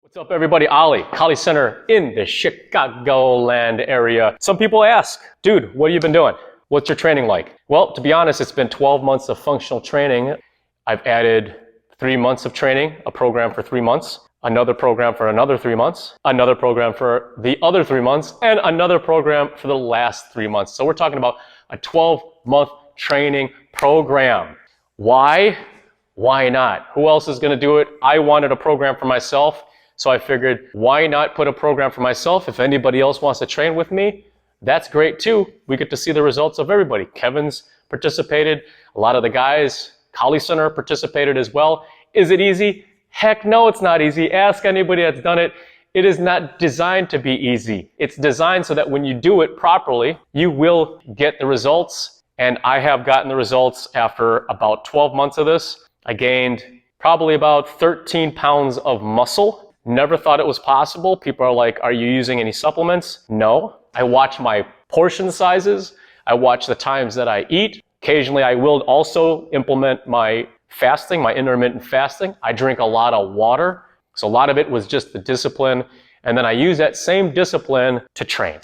What's up, everybody? Ali, Kali Center in the Chicagoland area. Some people ask, dude, what have you been doing? What's your training like? Well, to be honest, it's been 12 months of functional training. I've added 3 months of training, a program for 3 months, another program for another 3 months, another program for the other 3 months, and another program for the last 3 months. So we're talking about a 12-month training program. Why? Why not? Who else is going to do it? I wanted a program for myself. So I figured, why not put a program for myself? If anybody else wants to train with me, that's great too. We get to see the results of everybody. Kevin's participated. A lot of the guys, Kali Center participated as well. Is it easy? Heck no, it's not easy. Ask anybody that's done it. It is not designed to be easy. It's designed so that when you do it properly, you will get the results. And I have gotten the results after about 12 months of this. I gained probably about 13 pounds of muscle. Never thought it was possible. People are like, are you using any supplements? No. I watch my portion sizes. I watch the times that I eat. Occasionally, I will also implement my fasting, my intermittent fasting. I drink a lot of water. So a lot of it was just the discipline. And then I use that same discipline to train.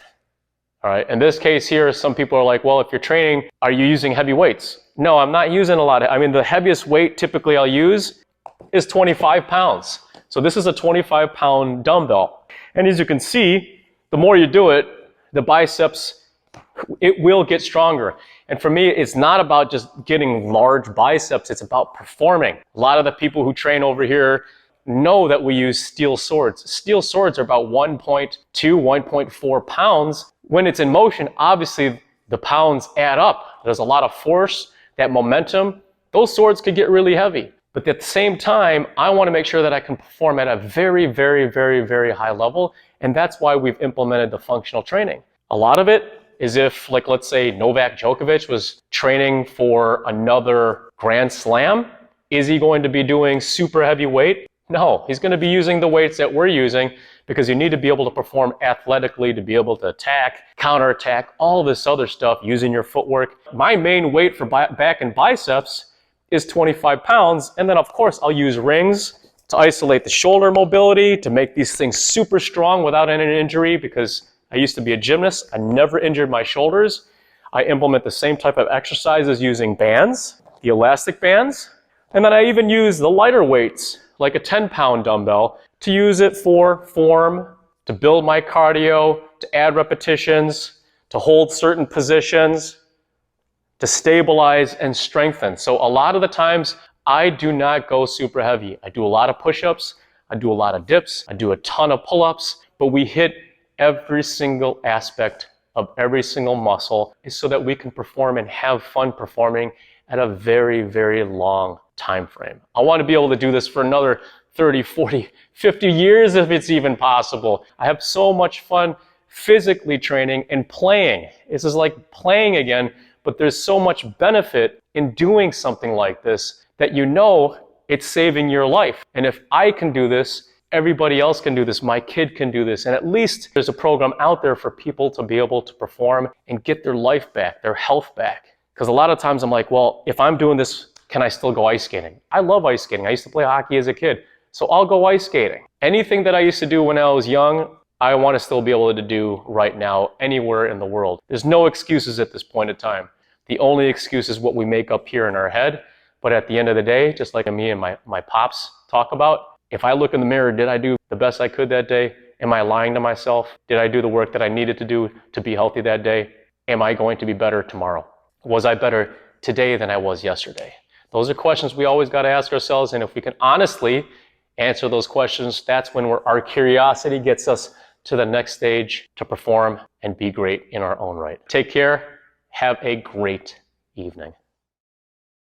All right. In this case here, some people are like, well, if you're training, are you using heavy weights? No, I'm not using a lot. The heaviest weight typically I'll use is 25 pounds. So this is a 25-pound dumbbell. And as you can see, the more you do it, the biceps, it will get stronger. And for me, it's not about just getting large biceps, it's about performing. A lot of the people who train over here know that we use steel swords. Steel swords are about 1.2, 1.4 pounds. When it's in motion, obviously the pounds add up. There's a lot of force, that momentum. Those swords could get really heavy. But at the same time, I want to make sure that I can perform at a very, very, very, very high level. And that's why we've implemented the functional training. A lot of it is if, like, let's say Novak Djokovic was training for another Grand Slam. Is he going to be doing super heavy weight? No, he's going to be using the weights that we're using because you need to be able to perform athletically, to be able to attack, counterattack, all this other stuff using your footwork. My main weight for back and biceps is 25 pounds. And then of course I'll use rings to isolate the shoulder mobility, to make these things super strong without any injury, because I used to be a gymnast. I never injured my shoulders. I implement the same type of exercises using bands, the elastic bands. And then I even use the lighter weights, like a 10-pound dumbbell, to use it for form, to build my cardio, to add repetitions, to hold certain positions, to stabilize and strengthen. So a lot of the times I do not go super heavy. I do a lot of push-ups, I do a lot of dips, I do a ton of pull-ups, but we hit every single aspect of every single muscle so that we can perform and have fun performing at a very, very long time frame. I want to be able to do this for another 30, 40, 50 years if it's even possible. I have so much fun physically training and playing. This is like playing again. But there's so much benefit in doing something like this that you know it's saving your life. And if I can do this, everybody else can do this. My kid can do this. And at least there's a program out there for people to be able to perform and get their life back, their health back. Because a lot of times I'm like, well, if I'm doing this, can I still go ice skating? I love ice skating. I used to play hockey as a kid. So I'll go ice skating. Anything that I used to do when I was young, I want to still be able to do right now anywhere in the world. There's no excuses at this point in time. The only excuse is what we make up here in our head. But at the end of the day, just like me and my pops talk about, if I look in the mirror, did I do the best I could that day? Am I lying to myself? Did I do the work that I needed to do to be healthy that day? Am I going to be better tomorrow? Was I better today than I was yesterday? Those are questions we always got to ask ourselves. And if we can honestly answer those questions, that's when our curiosity gets us to the next stage to perform and be great in our own right. Take care. Have a great evening.